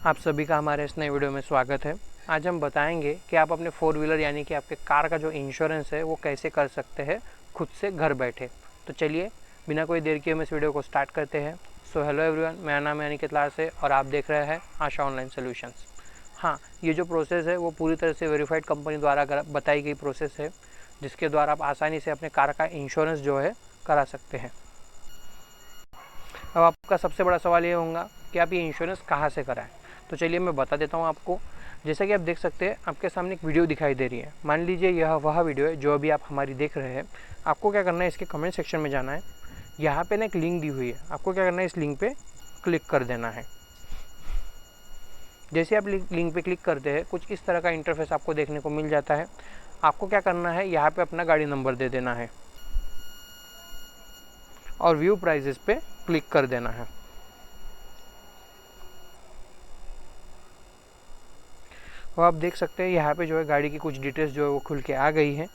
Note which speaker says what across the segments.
Speaker 1: आप सभी का हमारे इस नए वीडियो में स्वागत है। आज हम बताएंगे कि आप अपने 4 व्हीलर यानी कि आपके कार का जो इंश्योरेंस है वो कैसे कर सकते हैं खुद से घर बैठे। तो चलिए बिना कोई देर किए हम इस वीडियो को स्टार्ट करते हैं। सो हेलो एवरीवन, मेरा नाम है अनिकेत लाल से और आप देख रहे हैं आशा ऑनलाइन सोल्यूशंस। हाँ, ये जो प्रोसेस है वो पूरी तरह से वेरीफाइड कंपनी द्वारा बताई गई प्रोसेस है, जिसके द्वारा आप आसानी से अपने कार का इंश्योरेंस जो है करा सकते हैं। अब आपका सबसे बड़ा सवाल ये होगा कि आप ये इंश्योरेंस कहाँ से कराएं। तो चलिए मैं बता देता हूँ आपको। जैसा कि आप देख सकते हैं, आपके सामने एक वीडियो दिखाई दे रही है। मान लीजिए यह वह वीडियो है जो अभी आप हमारी देख रहे हैं। आपको क्या करना है, इसके कमेंट सेक्शन में जाना है। यहाँ पे ना एक लिंक दी हुई है, आपको क्या करना है, इस लिंक पे क्लिक कर देना है। जैसे आप लिंक पे क्लिक करते हैं, कुछ इस तरह का इंटरफेस आपको देखने को मिल जाता है। आपको क्या करना है, यहाँ पे अपना गाड़ी नंबर दे देना है और व्यू प्राइजेस पे क्लिक कर देना है। तो आप देख सकते हैं यहाँ पे जो है गाड़ी की कुछ डिटेल्स जो है वो खुल के आ गई है।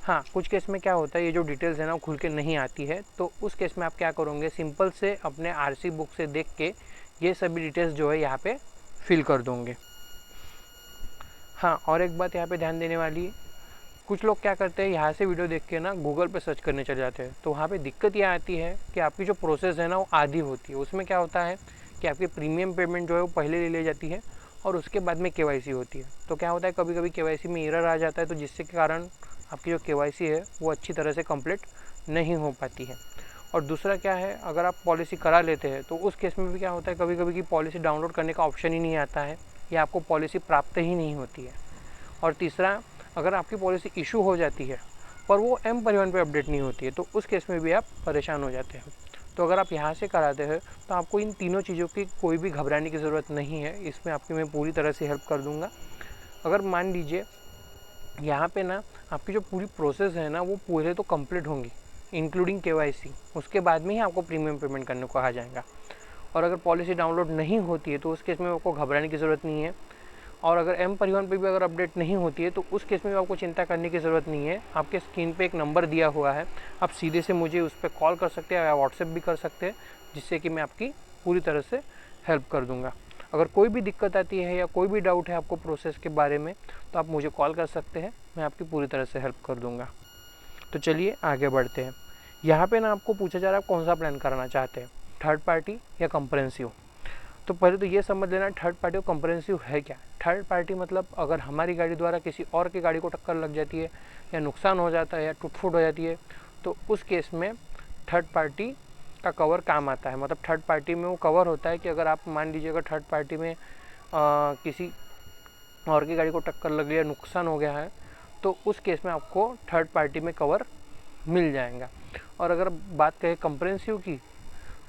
Speaker 1: हाँ, कुछ केस में क्या होता है, ये जो डिटेल्स है ना वो खुल के नहीं आती है। तो उस केस में आप क्या करोगे, सिंपल से अपने आरसी बुक से देख के ये सभी डिटेल्स जो है यहाँ पे फिल कर दोगे। हाँ, और एक बात यहाँ पे ध्यान देने वाली है, कुछ लोग क्या करते हैं, यहाँ से वीडियो देख के ना गूगल पे सर्च करने चले जाते हैं। तो वहाँ पे दिक्कत यह आती है कि आपकी जो प्रोसेस है ना वो आधी होती है। उसमें क्या होता है कि आपकी प्रीमियम पेमेंट जो है वो पहले ले ली जाती है और उसके बाद में केवाईसी होती है। तो क्या होता है, कभी कभी केवाईसी में एरर आ जाता है, तो जिससे के कारण आपकी जो केवाईसी है वो अच्छी तरह से कंप्लीट नहीं हो पाती है। और दूसरा क्या है, अगर आप पॉलिसी करा लेते हैं तो उस केस में भी क्या होता है, कभी कभी की पॉलिसी डाउनलोड करने का ऑप्शन ही नहीं आता है या आपको पॉलिसी प्राप्त ही नहीं होती है। और तीसरा, अगर आपकी पॉलिसी इशू हो जाती है पर वो एम परिवहन पे अपडेट नहीं होती है, तो उस केस में भी आप परेशान हो जाते हैं। तो अगर आप यहाँ से कराते हैं तो आपको इन तीनों चीज़ों की कोई भी घबराने की ज़रूरत नहीं है। इसमें आपकी मैं पूरी तरह से हेल्प कर दूँगा। अगर मान लीजिए यहाँ पे ना आपकी जो पूरी प्रोसेस है ना वो पूरे तो कंप्लीट होंगी, इंक्लूडिंग केवाईसी, उसके बाद में ही आपको प्रीमियम पेमेंट करने को कहा जाएगा। और अगर पॉलिसी डाउनलोड नहीं होती है तो उस केस में आपको घबराने की ज़रूरत नहीं है। और अगर एम परिवहन पे भी अगर अपडेट नहीं होती है तो उस केस में भी आपको चिंता करने की ज़रूरत नहीं है। आपके स्क्रीन पे एक नंबर दिया हुआ है, आप सीधे से मुझे उस पर कॉल कर सकते हैं या व्हाट्सएप भी कर सकते हैं, जिससे कि मैं आपकी पूरी तरह से हेल्प कर दूंगा। अगर कोई भी दिक्कत आती है या कोई भी डाउट है आपको प्रोसेस के बारे में, तो आप मुझे कॉल कर सकते हैं, मैं आपकी पूरी तरह से हेल्प कर दूँगा। तो चलिए आगे बढ़ते हैं। यहाँ पे ना आपको पूछा जा रहा है आप कौन सा प्लान कराना चाहते हैं, थर्ड पार्टी या कंप्रेहेंसिव। तो पहले तो ये समझ लेना थर्ड पार्टी और कंप्रेहेंसिव है क्या। थर्ड पार्टी मतलब अगर हमारी गाड़ी द्वारा किसी और की गाड़ी को टक्कर लग जाती है या नुकसान हो जाता है या टूट फूट हो जाती है, तो उस केस में थर्ड पार्टी का कवर काम आता है। मतलब थर्ड पार्टी में वो कवर होता है कि अगर आप मान लीजिए अगर थर्ड पार्टी में किसी और की गाड़ी को टक्कर लग गई या नुकसान हो गया है, तो उस केस में आपको थर्ड पार्टी में कवर मिल जाएगा। और अगर बात करें कंप्रेहेंसिव की,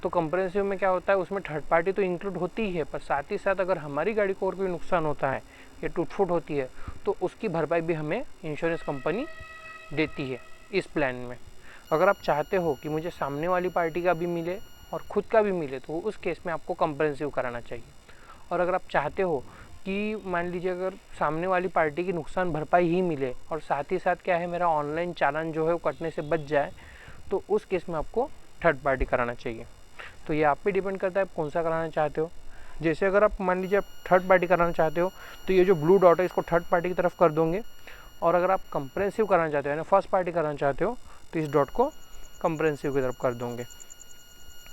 Speaker 1: तो कंप्रेहेंसिव में क्या होता है, उसमें थर्ड पार्टी तो इंक्लूड होती ही है, पर साथ ही साथ अगर हमारी गाड़ी को और कोई नुकसान होता है या टूट फूट होती है तो उसकी भरपाई भी हमें इंश्योरेंस कंपनी देती है इस प्लान में। अगर आप चाहते हो कि मुझे सामने वाली पार्टी का भी मिले और ख़ुद का भी मिले, तो उस केस में आपको कंप्रेहेंसिव कराना चाहिए। और अगर आप चाहते हो कि मान लीजिए अगर सामने वाली पार्टी की नुकसान भरपाई ही मिले और साथ ही साथ क्या है, मेरा ऑनलाइन चालान जो है वो कटने से बच जाए, तो उस केस में आपको थर्ड पार्टी कराना चाहिए। तो ये आप पे डिपेंड करता है आप कौन सा कराना चाहते हो। जैसे अगर आप मान लीजिए आप थर्ड पार्टी कराना चाहते हो तो ये जो ब्लू डॉट है इसको थर्ड पार्टी की तरफ कर दोगे। और अगर आप कंप्रेहेंसिव कराना चाहते हो यानी फर्स्ट पार्टी कराना चाहते हो तो इस डॉट को कंप्रेहेंसिव की तरफ कर दोगे।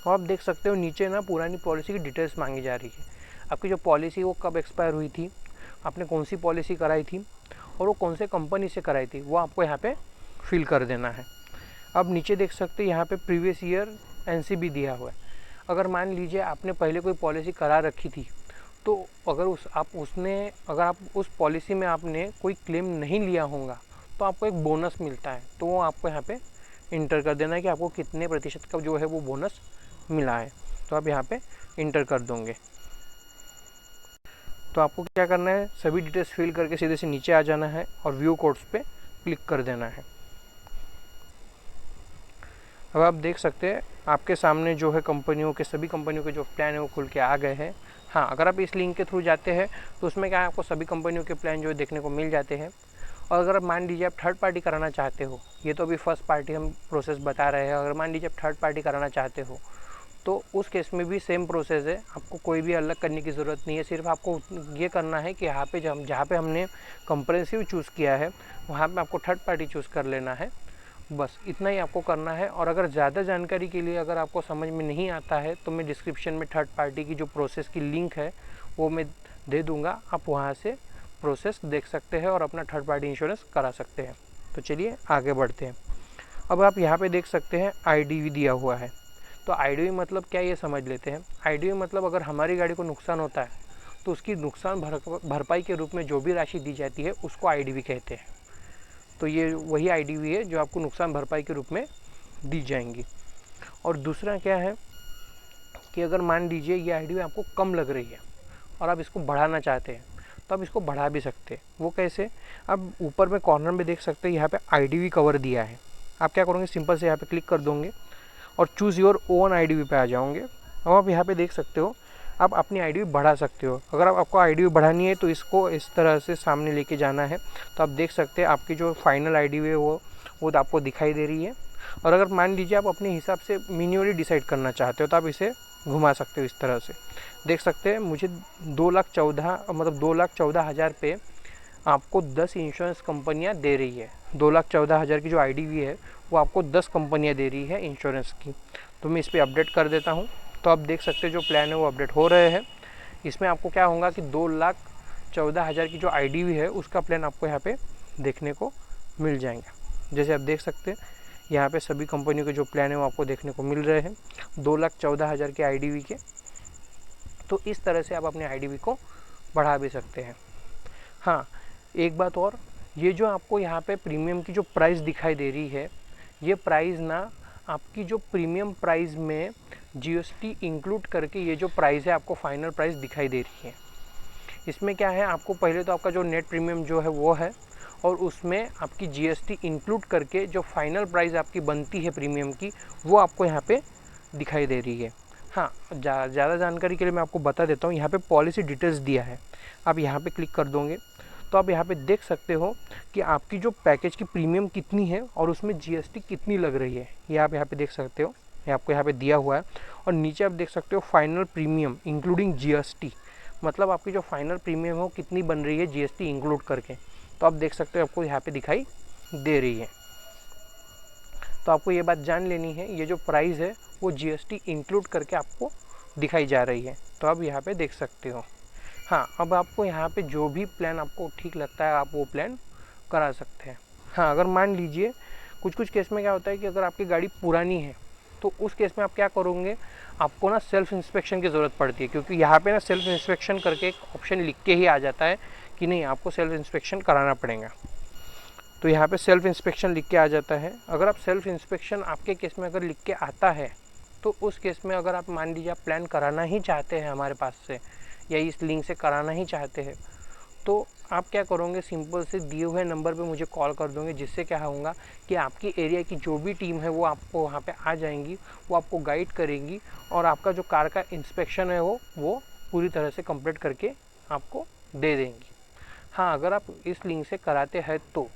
Speaker 1: और आप देख सकते हो नीचे ना पुरानी पॉलिसी की डिटेल्स मांगी जा रही है। आपकी जो पॉलिसी वो कब एक्सपायर हुई थी, आपने कौन सी पॉलिसी कराई थी और वो कौन से कंपनी से कराई थी, वो आपको यहाँ पे फिल कर देना है। अब नीचे देख सकते हैं यहाँ पे प्रीवियस ईयर एनसीबी दिया हुआ है। अगर मान लीजिए आपने पहले कोई पॉलिसी करा रखी थी, तो अगर आप उस पॉलिसी में आपने कोई क्लेम नहीं लिया होगा तो आपको एक बोनस मिलता है, तो वो आपको यहाँ पे इंटर कर देना है कि आपको कितने प्रतिशत का जो है वो बोनस मिला है। तो आप यहाँ पे इंटर कर दोगे। तो आपको क्या करना है, सभी डिटेल्स फिल करके सीधे से नीचे आ जाना है और व्यू कोड्स पे क्लिक कर देना है। अब आप देख सकते हैं आपके सामने जो है सभी कंपनियों के जो प्लान है वो खुल के आ गए हैं। हाँ, अगर आप इस लिंक के थ्रू जाते हैं तो उसमें क्या है, आपको सभी कंपनियों के प्लान जो है देखने को मिल जाते हैं। और अगर मान लीजिए आप थर्ड पार्टी कराना चाहते हो, ये तो अभी फर्स्ट पार्टी हम प्रोसेस बता रहे हैं, अगर मान लीजिए आप थर्ड पार्टी कराना चाहते हो तो उस केस में भी सेम प्रोसेस है, आपको कोई भी अलग करने की ज़रूरत नहीं है। सिर्फ आपको ये करना है कि यहाँ पे जहाँ पे हमने कंप्रेहेंसिव चूज़ किया है वहाँ पे आपको थर्ड पार्टी चूज़ कर लेना है, बस इतना ही आपको करना है। और अगर ज़्यादा जानकारी के लिए अगर आपको समझ में नहीं आता है तो मैं डिस्क्रिप्शन में थर्ड पार्टी की जो प्रोसेस की लिंक है वो मैं दे दूँगा, आप वहाँ से प्रोसेस देख सकते हैं और अपना थर्ड पार्टी इंश्योरेंस करा सकते हैं। तो चलिए आगे बढ़ते हैं। अब आप यहाँ पे देख सकते हैं IDV दिया हुआ है। तो IDV मतलब क्या, ये समझ लेते हैं। IDV मतलब अगर हमारी गाड़ी को नुकसान होता है तो उसकी नुकसान भरपाई के रूप में जो भी राशि दी जाती है उसको IDV कहते हैं। तो ये वही IDV है जो आपको नुकसान भरपाई के रूप में दी जाएंगी। और दूसरा क्या है कि अगर मान लीजिए ये IDV आपको कम लग रही है और आप इसको बढ़ाना चाहते हैं तो आप इसको बढ़ा भी सकते हैं। वो कैसे, अब ऊपर में कॉर्नर में देख सकते हैं यहाँ पे IDV कवर दिया है। आप क्या करोगे, सिंपल से यहाँ पे क्लिक कर दोगे और चूज़ योर ओन IDV पे आ जाओगे। अब आप यहाँ पे देख सकते हो आप अपनी IDV बढ़ा सकते हो। अगर आपको IDV बढ़ानी है तो इसको इस तरह से सामने लेके जाना है। तो आप देख सकते हैं आपकी जो फाइनल IDV है वो तो आपको दिखाई दे रही है। और अगर मान लीजिए आप अपने हिसाब से मैन्युअली डिसाइड करना चाहते हो तो आप इसे घुमा सकते हो इस तरह से। देख सकते हैं मुझे 2,14,000 पे आपको 10 इंश्योरेंस कंपनियां दे रही है। 2,14,000 की जो IDV है वो आपको 10 कंपनियां दे रही है इंश्योरेंस की। तो मैं इस पर अपडेट कर देता हूं। तो आप देख सकते हैं जो प्लान है वो अपडेट हो रहे हैं। इसमें आपको क्या होगा कि 2,14,000 की जो IDV है उसका प्लान आपको यहाँ पे देखने को मिल जाएगा। जैसे आप देख सकते हैं यहाँ पे सभी कंपनियों के जो प्लान है वो आपको देखने को मिल रहे हैं 2,14,000 के IDV के। तो इस तरह से आप अपने IDV को बढ़ा भी सकते हैं। हाँ, एक बात और, ये जो आपको यहाँ पे प्रीमियम की जो प्राइस दिखाई दे रही है, ये प्राइस ना आपकी जो प्रीमियम प्राइस में GST इंक्लूड करके ये जो प्राइस है आपको फाइनल प्राइस दिखाई दे रही है। इसमें क्या है, आपको पहले तो आपका जो नेट प्रीमियम जो है वो है और उसमें आपकी GST इंक्लूड करके जो फाइनल प्राइस आपकी बनती है प्रीमियम की वो आपको यहाँ पे दिखाई दे रही है। हाँ, ज़्यादा जानकारी के लिए मैं आपको बता देता हूँ, यहाँ पे पॉलिसी डिटेल्स दिया है। आप यहाँ पे क्लिक कर दोगे तो आप यहाँ पे देख सकते हो कि आपकी जो पैकेज की प्रीमियम कितनी है और उसमें GST कितनी लग रही है, ये आप यहाँ पे देख सकते हो। ये आपको यहाँ पे दिया हुआ है और नीचे आप देख सकते हो फाइनल प्रीमियम इंक्लूडिंग GST, मतलब आपकी जो फाइनल प्रीमियम हो कितनी बन रही है GST इंक्लूड करके। तो आप देख सकते हो आपको यहाँ पे दिखाई दे रही है। तो आपको ये बात जान लेनी है, ये जो प्राइस है वो GST इंक्लूड करके आपको दिखाई जा रही है। तो आप यहाँ पे देख सकते हो। हाँ, अब आपको यहाँ पे जो भी प्लान आपको ठीक लगता है आप वो प्लान करा सकते हैं। हाँ, अगर मान लीजिए कुछ केस में क्या होता है कि अगर आपकी गाड़ी पुरानी है तो उस केस में आप क्या करोगे, आपको ना सेल्फ इंस्पेक्शन की ज़रूरत पड़ती है, क्योंकि यहाँ पे ना सेल्फ इंस्पेक्शन करके एक ऑप्शन लिख के ही आ जाता है कि नहीं आपको सेल्फ इंस्पेक्शन कराना पड़ेगा। तो यहाँ पे सेल्फ इंस्पेक्शन लिख के आ जाता है। अगर आप सेल्फ इंस्पेक्शन आपके केस में अगर लिख के आता है तो उस केस में अगर आप मान लीजिए आप प्लान कराना ही चाहते हैं हमारे पास से या इस लिंक से कराना ही चाहते हैं तो आप क्या करोगे, सिंपल से दिए हुए नंबर पे मुझे कॉल कर दोगे, जिससे क्या होगा कि आपकी एरिया की जो भी टीम है वो आपको वहाँ पे आ जाएंगी, वो आपको गाइड करेंगी और आपका जो कार का इंस्पेक्शन है वो पूरी तरह से कंप्लीट करके आपको दे देंगी। हाँ, अगर आप इस लिंक से कराते हैं तो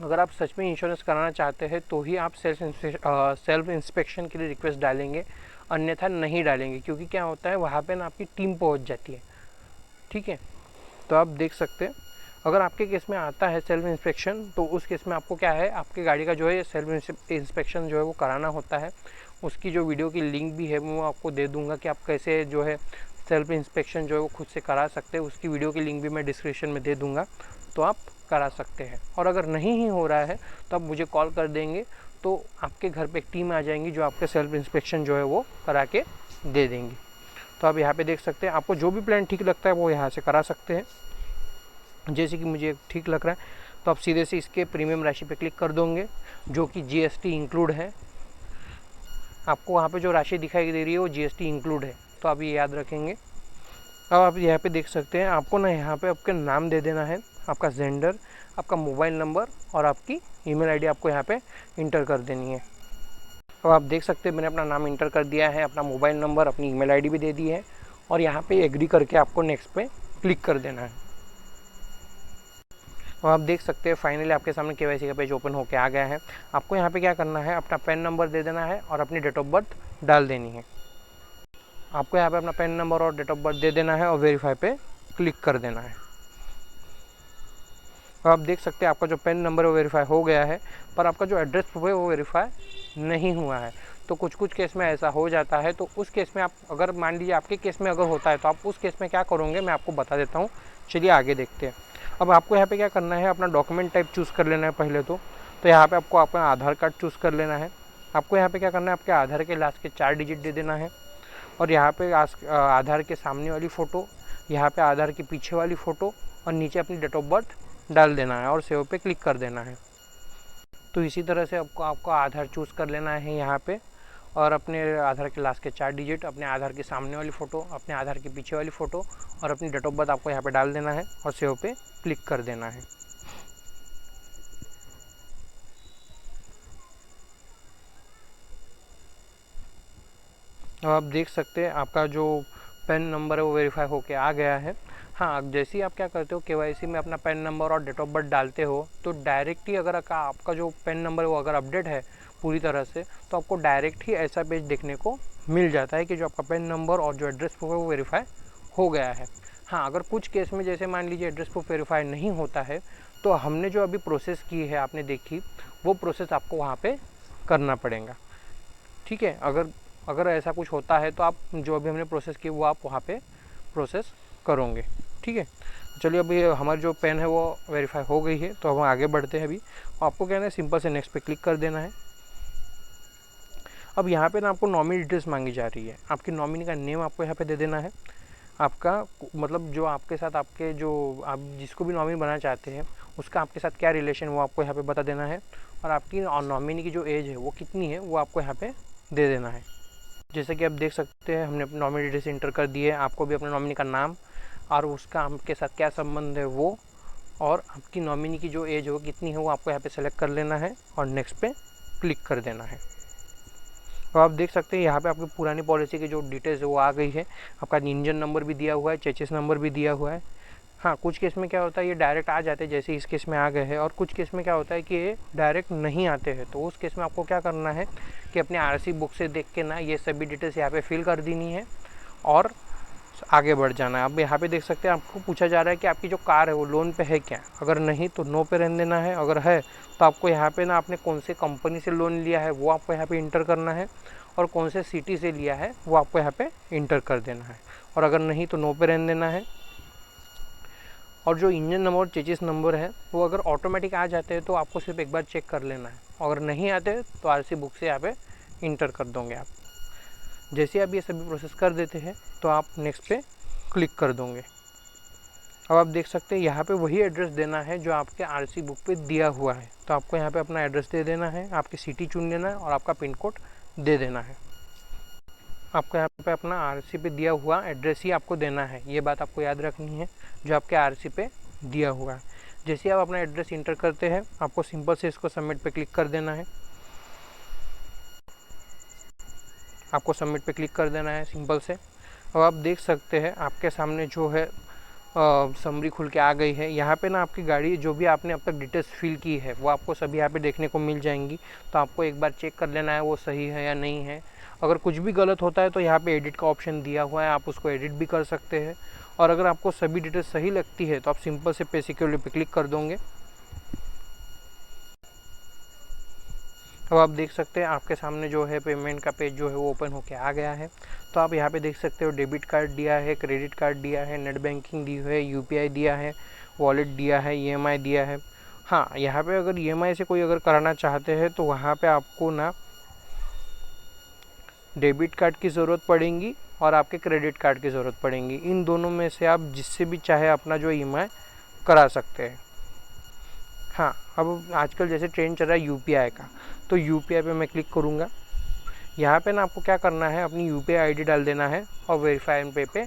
Speaker 1: अगर आप सच में इंश्योरेंस कराना चाहते हैं तो ही आप सेल्फ इंस्पेक्शन के लिए रिक्वेस्ट डालेंगे, अन्यथा नहीं डालेंगे, क्योंकि क्या होता है वहाँ पे ना आपकी टीम पहुँच जाती है। ठीक है, तो आप देख सकते हैं अगर आपके केस में आता है सेल्फ इंस्पेक्शन तो उस केस में आपको क्या है, आपकी गाड़ी का जो है सेल्फ इंस्पेक्शन जो है वो कराना होता है। उसकी जो वीडियो की लिंक भी है वो आपको दे दूंगा कि आप कैसे जो है सेल्फ इंस्पेक्शन जो है वो खुद से करा सकते हैं। उसकी वीडियो की लिंक भी मैं डिस्क्रिप्शन में दे दूंगा, तो आप करा सकते हैं। और अगर नहीं ही हो रहा है तो आप मुझे कॉल कर देंगे तो आपके घर पे एक टीम आ जाएंगी जो आपके सेल्फ इंस्पेक्शन जो है वो करा के दे देंगी। तो आप यहाँ पे देख सकते हैं आपको जो भी प्लान ठीक लगता है वो यहाँ से करा सकते हैं। जैसे कि मुझे ठीक लग रहा है तो आप सीधे से इसके प्रीमियम राशि पे क्लिक कर दोगे जो कि GST इंक्लूड है। आपको वहाँ पे जो राशि दिखाई दे रही है वो GST इंक्लूड है, तो आप ये याद रखेंगे। अब आप यहाँ पे देख सकते हैं आपको ना यहाँ पे आपका नाम दे देना है, आपका जेंडर, आपका मोबाइल नंबर और आपकी ईमेल आईडी आपको यहाँ पे इंटर कर देनी है। अब आप देख सकते हैं मैंने अपना नाम इंटर कर दिया है, अपना मोबाइल नंबर, अपनी ईमेल आईडी भी दे दी है और यहाँ पे एग्री करके आपको नेक्स्ट पे क्लिक कर देना है। और आप देख सकते हैं फाइनली आपके सामने केवाईसी का पेज ओपन होकर आ गया है। आपको यहाँ पे क्या करना है, अपना पैन नंबर दे देना है और अपनी डेट ऑफ बर्थ डाल देनी है। आपको यहाँ पे अपना पैन नंबर और डेट ऑफ बर्थ दे देना है और वेरीफाई पे क्लिक कर देना है। और आप देख सकते हैं आपका जो पैन नंबर है वो वेरीफाई हो गया है, पर आपका जो एड्रेस प्रूफ है वो वेरीफाई नहीं हुआ है। तो कुछ कुछ केस में ऐसा हो जाता है। तो उस केस में आप अगर मान लीजिए आपके केस में अगर होता है तो आप उस केस में क्या करोगे मैं आपको बता देता हूँ। चलिए आगे देखते हैं। अब आपको यहाँ पे क्या करना है, अपना डॉक्यूमेंट टाइप चूज़ कर लेना है पहले तो यहाँ पे आपको अपना आधार कार्ड चूज़ कर लेना है। आपको यहाँ पे क्या करना है, आपके आधार के लास्ट के 4 डिजिट दे देना है और यहाँ पे आधार के सामने वाली फ़ोटो, यहाँ पे आधार के पीछे वाली फ़ोटो और नीचे अपनी डेट ऑफ बर्थ डाल देना है और सेव पे क्लिक कर देना है। तो इसी तरह से आपको आधार चूज़ कर लेना है यहाँ पे और अपने आधार के लास्ट के 4 डिजिट, अपने आधार के सामने वाली फ़ोटो, अपने आधार के पीछे वाली फ़ोटो और अपनी डेट ऑफ बर्थ आपको यहाँ पे डाल देना है और सेव पे क्लिक कर देना है। अब आप देख सकते हैं आपका जो पैन नंबर है वो वेरीफाई होके आ गया है। हाँ, जैसे ही आप क्या करते हो केवाईसी में अपना पैन नंबर और डेट ऑफ बर्थ डालते हो तो डायरेक्ट ही अगर आपका जो पैन नंबर है वो अगर अपडेट है पूरी तरह से तो आपको डायरेक्ट ही ऐसा पेज देखने को मिल जाता है कि जो आपका पैन नंबर और जो एड्रेस प्रूफ है वो वेरीफाई हो गया है। हाँ, अगर कुछ केस में जैसे मान लीजिए एड्रेस प्रूफ वेरीफाई नहीं होता है तो हमने जो अभी प्रोसेस की है आपने देखी वो प्रोसेस आपको वहाँ पर करना पड़ेगा। ठीक है, अगर ऐसा कुछ होता है तो आप जो अभी हमने प्रोसेस की वो आप वहाँ पे प्रोसेस करोगे। ठीक है, चलिए अभी हमारी जो पेन है वो वेरीफाई हो गई है तो हम आगे बढ़ते हैं। अभी आपको क्या है, सिंपल से नेक्स्ट पे क्लिक कर देना है। अब यहाँ पे ना आपको नॉमिनी डिटेल्स मांगी जा रही है। आपकी नॉमिनी का नेम आपको यहाँ पे दे देना है। आपका मतलब जो आपके साथ आपके जो आप जिसको भी नॉमिनी बनाना चाहते हैं उसका आपके साथ क्या रिलेशन वो आपको यहाँ पे बता देना है और आपकी नॉमिनी की जो एज है वो कितनी है वो आपको यहाँ पे दे देना है। जैसे कि आप देख सकते हैं हमने अपनी नॉमिनी डिटेल्स इंटर कर दिए। आपको भी अपने नॉमिनी का नाम और उसका आपके साथ क्या संबंध है वो और आपकी नॉमिनी की जो एज है वो कितनी है वो आपको यहाँ पे सेलेक्ट कर लेना है और नेक्स्ट पे क्लिक कर देना है। तो आप देख सकते हैं यहाँ पे आपकी पुरानी पॉलिसी की जो डिटेल्स है वो आ गई है। आपका इंजन नंबर भी दिया हुआ है, चेसिस नंबर भी दिया हुआ है। हाँ, कुछ केस में क्या होता है ये डायरेक्ट आ जाते हैं, जैसे इस केस में आ गए हैं, और कुछ केस में क्या होता है कि ये डायरेक्ट नहीं आते हैं। तो उस केस में आपको क्या करना है कि अपने आरसी बुक से देख के ना ये सभी डिटेल्स यहाँ पे फिल कर देनी है और आगे बढ़ जाना है। अब यहाँ पे देख सकते हैं आपको पूछा जा रहा है कि आपकी जो कार है वो लोन पे है क्या। अगर नहीं तो नो पे रहने देना है, अगर है तो आपको यहाँ पे ना आपने कौन से कंपनी से लोन लिया है वो आपको यहाँ पे इंटर करना है और कौन से सिटी से लिया है वो आपको यहाँ पे इंटर कर देना है। और अगर नहीं तो नो पे रहने देना है। और जो इंजन नंबर और चेसिस नंबर है वो अगर ऑटोमेटिक आ जाते हैं तो आपको सिर्फ एक बार चेक कर लेना है, अगर नहीं आते तो आरसी बुक से यहाँ पे इंटर कर दोगे आप। जैसे आप ये सभी प्रोसेस कर देते हैं तो आप नेक्स्ट पे क्लिक कर दोगे। अब आप देख सकते हैं यहाँ पे वही एड्रेस देना है जो आपके आरसी बुक पे दिया हुआ है। तो आपको यहाँ पे अपना एड्रेस दे देना है, आपकी सिटी चुन लेना है और आपका पिन कोड दे देना है। आपको यहाँ पे अपना आरसी पे दिया हुआ एड्रेस ही आपको देना है, ये बात आपको याद रखनी है, जो आपके आरसी पे दिया हुआ है। जैसे आप अपना एड्रेस इंटर करते हैं आपको सिंपल से इसको सबमिट पे क्लिक कर देना है। आपको सबमिट पे क्लिक कर देना है सिंपल से। अब आप देख सकते हैं आपके सामने जो है समरी खुल के आ गई है। यहाँ पे ना आपकी गाड़ी जो भी आपने अब तक डिटेल्स फिल की है वो आपको सभी यहाँ पे देखने को मिल जाएंगी। तो आपको एक बार चेक कर लेना है वो सही है या नहीं है। अगर कुछ भी गलत होता है तो यहाँ पे एडिट का ऑप्शन दिया हुआ है, आप उसको एडिट भी कर सकते हैं। और अगर आपको सभी डिटेल्स सही लगती है तो आप सिंपल से पे सिक्योरली पे क्लिक कर दोगे। अब आप देख सकते हैं आपके सामने जो है पेमेंट का पेज जो है वो ओपन होके आ गया है। तो आप यहाँ पे देख सकते हो डेबिट कार्ड दिया है, क्रेडिट कार्ड दिया है, नेट बैंकिंग दी है, यूपीआई दिया है, वॉलेट दिया है, ईएमआई दिया है। हाँ, यहाँ पे अगर ईएमआई से कोई अगर कराना चाहते हैं तो वहाँ पे आपको ना डेबिट कार्ड की ज़रूरत पड़ेगी और आपके क्रेडिट कार्ड की ज़रूरत पड़ेगी। इन दोनों में से आप जिससे भी चाहे अपना जो ईएमआई करा सकते हैं। हाँ, अब आजकल जैसे ट्रेंड चल रहा है यूपीआई का, तो यूपीआई पे मैं क्लिक करूँगा। यहाँ पे ना आपको क्या करना है, अपनी यूपीआई आईडी डाल देना है और वेरीफाई एंड पे पे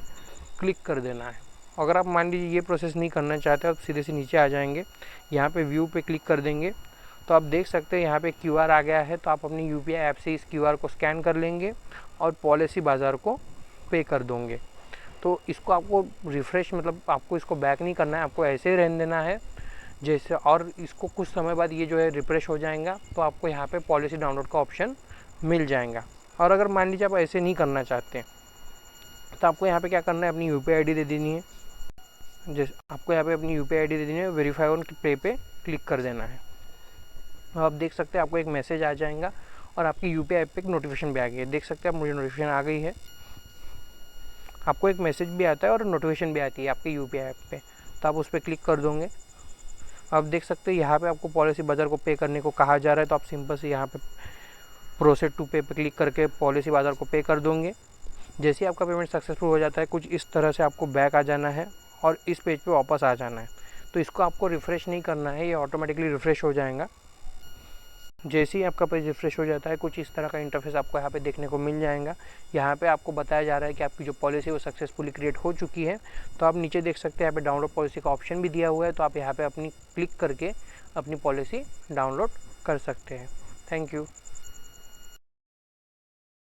Speaker 1: क्लिक कर देना है। अगर आप मान लीजिए ये प्रोसेस नहीं करना चाहते आप सीधे से नीचे आ जाएंगे, यहाँ पे व्यू पे क्लिक कर देंगे तो आप देख सकते हैं यहाँ पे क्यूआर आ गया है। तो आप अपनी यूपीआई ऐप से इस क्यूआर को स्कैन कर लेंगे और पॉलिसी बाज़ार को पे कर दोगे। तो इसको आपको रिफ़्रेश मतलब आपको इसको बैक नहीं करना है, आपको ऐसे ही रहने देना है। जैसे, और इसको कुछ समय बाद ये जो है रिफ्रेश हो जाएगा, तो आपको यहाँ पे पॉलिसी डाउनलोड का ऑप्शन मिल जाएगा। और अगर मान लीजिए आप ऐसे नहीं करना चाहते हैं, तो आपको यहाँ पे क्या करना है, अपनी यूपीआई आईडी दे देनी है। जैसे आपको यहाँ पे अपनी यूपीआई आईडी दे देनी है, वेरीफाई ऑन पे पे क्लिक कर देना है। आप देख सकते हैं आपको एक मैसेज आ जाएगा और आपकी यूपीआई ऐप पे एक नोटिफिकेशन भी आ गई है। देख सकते हैं आप, मुझे नोटिफिकेशन आ गई है। आपको एक मैसेज भी आता है और नोटिफिकेशन भी आती है आपकी यूपीआई ऐप पे, तो आप उस पर क्लिक कर दोगे। आप देख सकते हैं यहाँ पे आपको पॉलिसी बाजार को पे करने को कहा जा रहा है, तो आप सिंपल से यहाँ पे प्रोसीड टू पे पे क्लिक करके पॉलिसी बाजार को पे कर दोगे। जैसे ही आपका पेमेंट सक्सेसफुल हो जाता है, कुछ इस तरह से आपको बैक आ जाना है और इस पेज पे वापस आ जाना है। तो इसको आपको रिफ़्रेश नहीं करना है, ये ऑटोमेटिकली रिफ़्रेश हो जाएगा। जैसे ही आपका पेज रिफ्रेश हो जाता है, कुछ इस तरह का इंटरफेस आपको यहाँ पे देखने को मिल जाएगा। यहाँ पे आपको बताया जा रहा है कि आपकी जो पॉलिसी है वो सक्सेसफुली क्रिएट हो चुकी है। तो आप नीचे देख सकते हैं यहाँ पे डाउनलोड पॉलिसी का ऑप्शन भी दिया हुआ है, तो आप यहाँ पे अपनी क्लिक करके अपनी पॉलिसी डाउनलोड कर सकते हैं। Thank you.